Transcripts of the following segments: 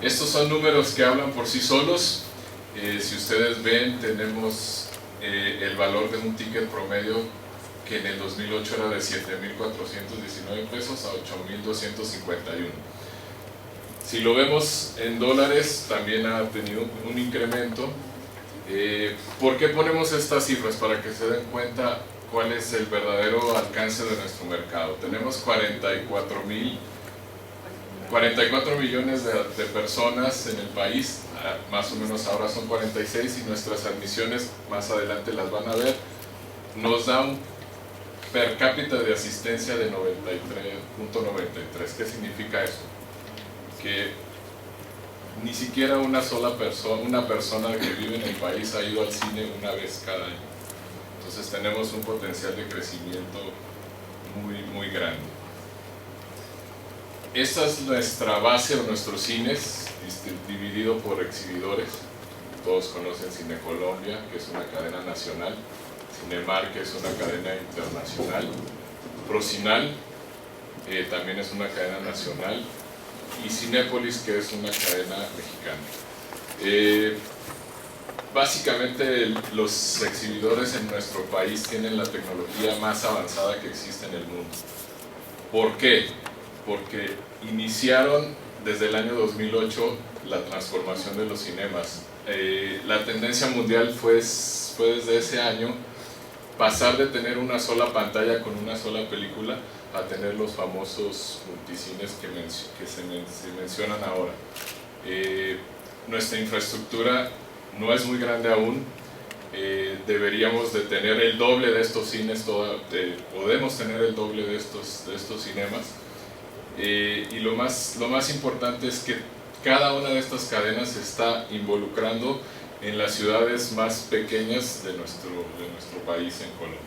Estos son números que hablan por sí solos. Si ustedes ven, tenemos el valor de un ticket promedio que en el 2008 era de 7.419 pesos a 8.251. Si lo vemos en dólares, también ha tenido un incremento. ¿Por qué ponemos estas cifras? Para que se den cuenta cuál es el verdadero alcance de nuestro mercado. Tenemos 44 millones de personas en el país, más o menos ahora son 46, y nuestras admisiones más adelante las van a ver. Nos da un per cápita de asistencia de 93.93. ¿Qué significa eso? Que ni siquiera una persona que vive en el país ha ido al cine una vez cada año. Entonces tenemos un potencial de crecimiento muy grande. Esta es nuestra base o nuestros cines, dividido por exhibidores. Todos conocen Cine Colombia, que es una cadena nacional, Cinemar, que es una cadena internacional, Procinal, también es una cadena nacional, y Cinépolis, que es una cadena mexicana. Básicamente los exhibidores en nuestro país tienen la tecnología más avanzada que existe en el mundo. ¿Por qué? Porque iniciaron desde el año 2008 la transformación de los cinemas. La tendencia mundial fue desde ese año pasar de tener una sola pantalla con una sola película a tener los famosos multicines que se mencionan ahora. Nuestra infraestructura no es muy grande aún. Deberíamos de tener el doble de estos cines, podemos tener el doble de estos cinemas. Y lo más importante es que cada una de estas cadenas se está involucrando en las ciudades más pequeñas de nuestro país, en Colombia.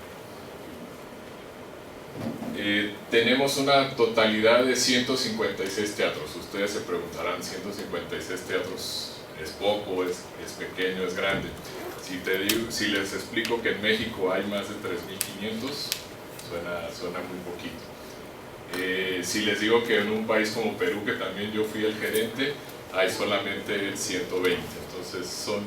Tenemos una totalidad de 156 teatros. Ustedes se preguntarán, 156 teatros, ¿es poco, es pequeño, es grande? Si les explico que en México hay más de 3.500, suena muy poquito. Si les digo que en un país como Perú, que también yo fui el gerente, hay solamente 120. Entonces son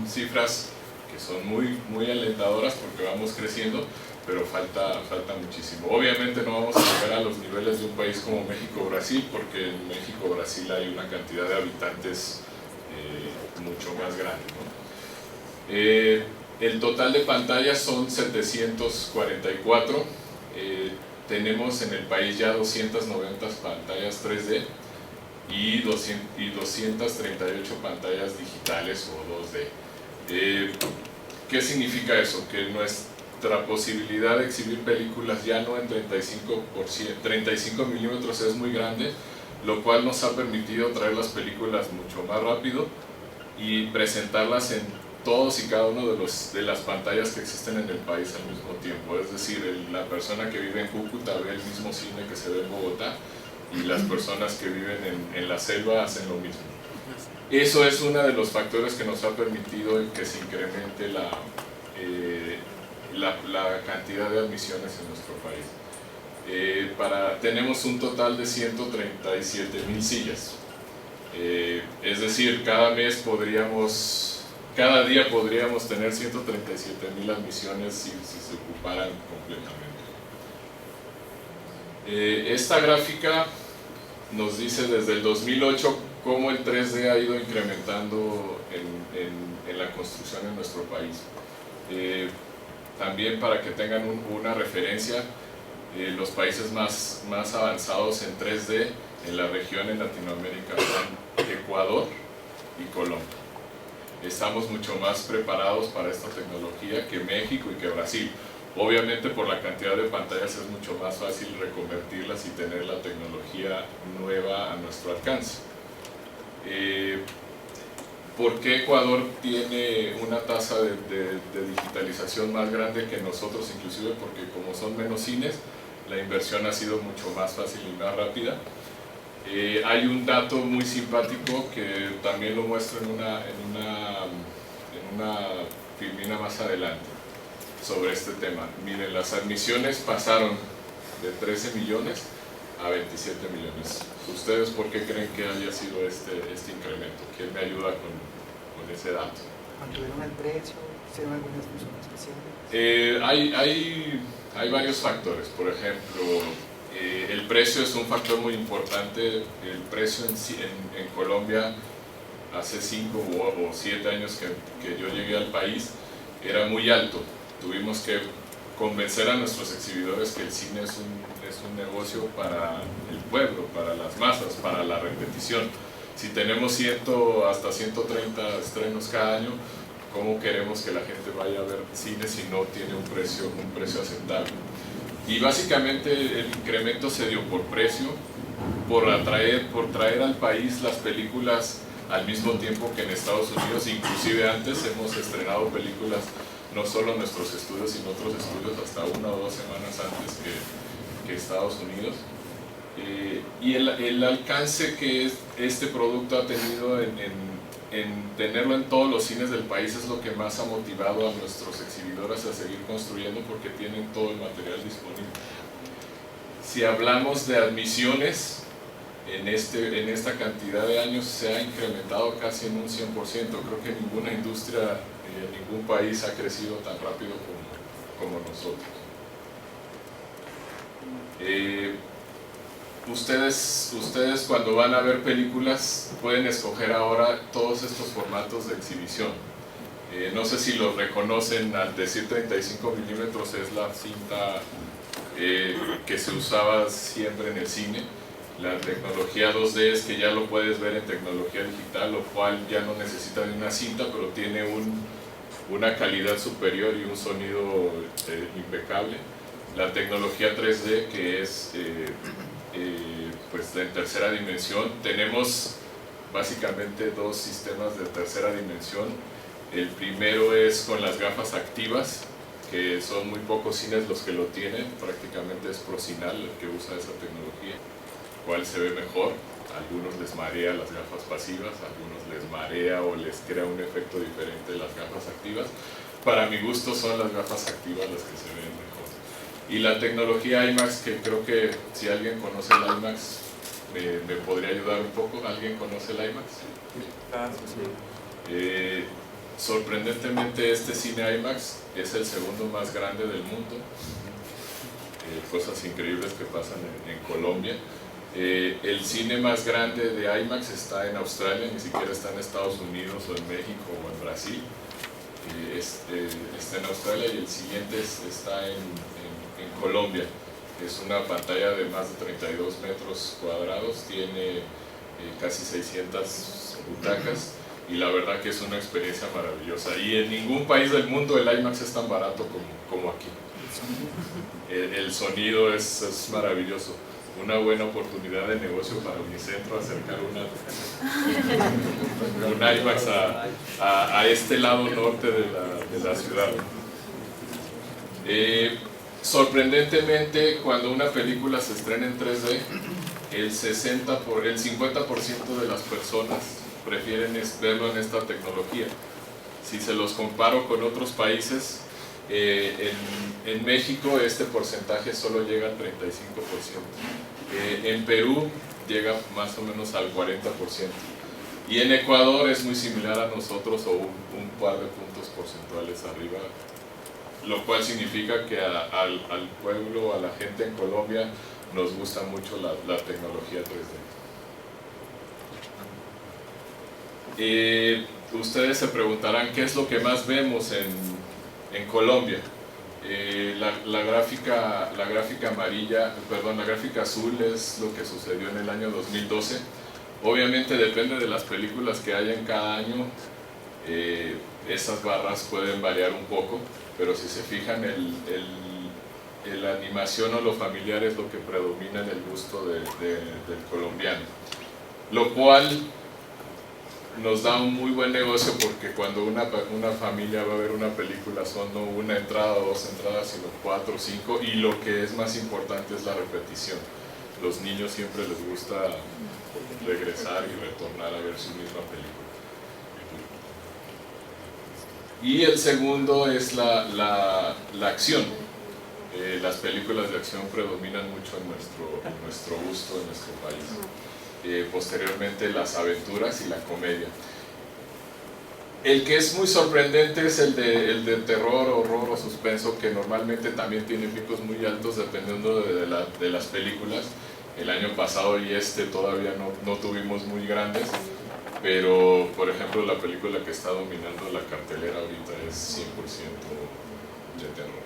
cifras que son muy alentadoras porque vamos creciendo, pero falta muchísimo. Obviamente no vamos a llegar a los niveles de un país como México o Brasil, porque en México o Brasil hay una cantidad de habitantes mucho más grande, ¿no? El total de pantallas son 744. Tenemos en el país ya 290 pantallas 3D y 238 pantallas digitales o 2D. ¿Qué significa eso? Que nuestra posibilidad de exhibir películas ya no en 35 milímetros es muy grande, lo cual nos ha permitido traer las películas mucho más rápido y presentarlas en todos y cada uno de las pantallas que existen en el país al mismo tiempo. Es decir, la persona que vive en Cúcuta ve el mismo cine que se ve en Bogotá, y las personas que viven en la selva hacen lo mismo. Eso es uno de los factores que nos ha permitido que se incremente la cantidad de admisiones en nuestro país. Tenemos un total de 137,000 sillas. Es decir, cada día podríamos tener 137,000 admisiones si se ocuparan completamente. Esta gráfica nos dice desde el 2008 cómo el 3D ha ido incrementando en la construcción en nuestro país. También para que tengan una referencia, los países más avanzados en 3D en la región en Latinoamérica son Ecuador y Colombia. Estamos mucho más preparados para esta tecnología que México y que Brasil. Obviamente por la cantidad de pantallas es mucho más fácil reconvertirlas y tener la tecnología nueva a nuestro alcance. ¿Por qué Ecuador tiene una tasa de digitalización más grande que nosotros? Inclusive porque como son menos cines, la inversión ha sido mucho más fácil y más rápida. Hay un dato muy simpático que también lo muestro en una filmina más adelante sobre este tema. Miren, las admisiones pasaron de 13 millones a 27 millones. ¿Ustedes por qué creen que haya sido este incremento? ¿Quién me ayuda con ese dato? ¿Mantuvieron el precio? ¿Hicieron algunas funciones especiales? Hay varios factores. Por ejemplo, el precio es un factor muy importante. El precio en Colombia hace 5 o 7 años que yo llegué al país era muy alto. Tuvimos que convencer a nuestros exhibidores que el cine es un negocio para el pueblo, para las masas, para la repetición. Si tenemos 100 hasta 130 estrenos cada año, ¿cómo queremos que la gente vaya a ver cine si no tiene un precio aceptable? Y básicamente el incremento se dio por precio, por traer al país las películas al mismo tiempo que en Estados Unidos. Inclusive antes hemos estrenado películas no solo en nuestros estudios, sino otros estudios hasta 1 o 2 semanas antes que Estados Unidos. Y el alcance que este producto ha tenido en tenerlo en todos los cines del país es lo que más ha motivado a nuestros exhibidores a seguir construyendo, porque tienen todo el material disponible. Si hablamos de admisiones, en esta cantidad de años se ha incrementado casi en un 100%. Creo que ninguna industria en ningún país ha crecido tan rápido como nosotros. Ustedes cuando van a ver películas pueden escoger ahora todos estos formatos de exhibición. No sé si los reconocen. Al decir 35 milímetros es la cinta que se usaba siempre en el cine. La tecnología 2D es que ya lo puedes ver en tecnología digital, lo cual ya no necesita de una cinta, pero tiene una calidad superior y un sonido impecable. La tecnología 3D, que es pues en tercera dimensión. Tenemos básicamente 2 sistemas de tercera dimensión. El primero es con las gafas activas, que son muy pocos cines los que lo tienen, prácticamente es Procinal el que usa esa tecnología, cual se ve mejor. A algunos les marea las gafas pasivas, a algunos les marea o les crea un efecto diferente las gafas activas. Para mi gusto son las gafas activas las que se ven mejor. Y la tecnología IMAX, que creo que si alguien conoce el IMAX me podría ayudar un poco. ¿Alguien conoce el IMAX? Sí. Sorprendentemente este cine IMAX es el segundo más grande del mundo. Cosas increíbles que pasan en Colombia. El cine más grande de IMAX está en Australia, ni siquiera está en Estados Unidos o en México o en Brasil. Está en Australia, y el siguiente está en Colombia. Es una pantalla de más de 32 metros cuadrados, tiene casi 600 butacas, y la verdad que es una experiencia maravillosa. Y en ningún país del mundo el IMAX es tan barato como aquí. El sonido es maravilloso. Una buena oportunidad de negocio para Unicentro, acercar un IMAX a este lado norte de la ciudad. Sorprendentemente, cuando una película se estrena en 3D, el 50% de las personas prefieren verlo en esta tecnología. Si se los comparo con otros países, en México este porcentaje solo llega al 35%. En Perú llega más o menos al 40%. Y en Ecuador es muy similar a nosotros, o un par de puntos porcentuales arriba, lo cual significa que al pueblo, a la gente en Colombia, nos gusta mucho la tecnología 3D. Ustedes se preguntarán qué es lo que más vemos en Colombia. La gráfica azul es lo que sucedió en el año 2012. Obviamente depende de las películas que haya en cada año. Esas barras pueden variar un poco, pero si se fijan, la animación o lo familiar es lo que predomina en el gusto del colombiano, lo cual nos da un muy buen negocio, porque cuando una familia va a ver una película son no una entrada o 2 entradas, sino 4 o 5, y lo que es más importante es la repetición. Los niños siempre les gusta regresar y retornar a ver su misma película. Y el segundo es la acción. Las películas de acción predominan mucho en nuestro gusto, en nuestro país. Posteriormente las aventuras y la comedia. El que es muy sorprendente es el de terror, horror o suspenso, que normalmente también tiene picos muy altos dependiendo de las películas. El año pasado y todavía no tuvimos muy grandes, pero por ejemplo la película que está dominando la cartelera ahorita es 100% de terror.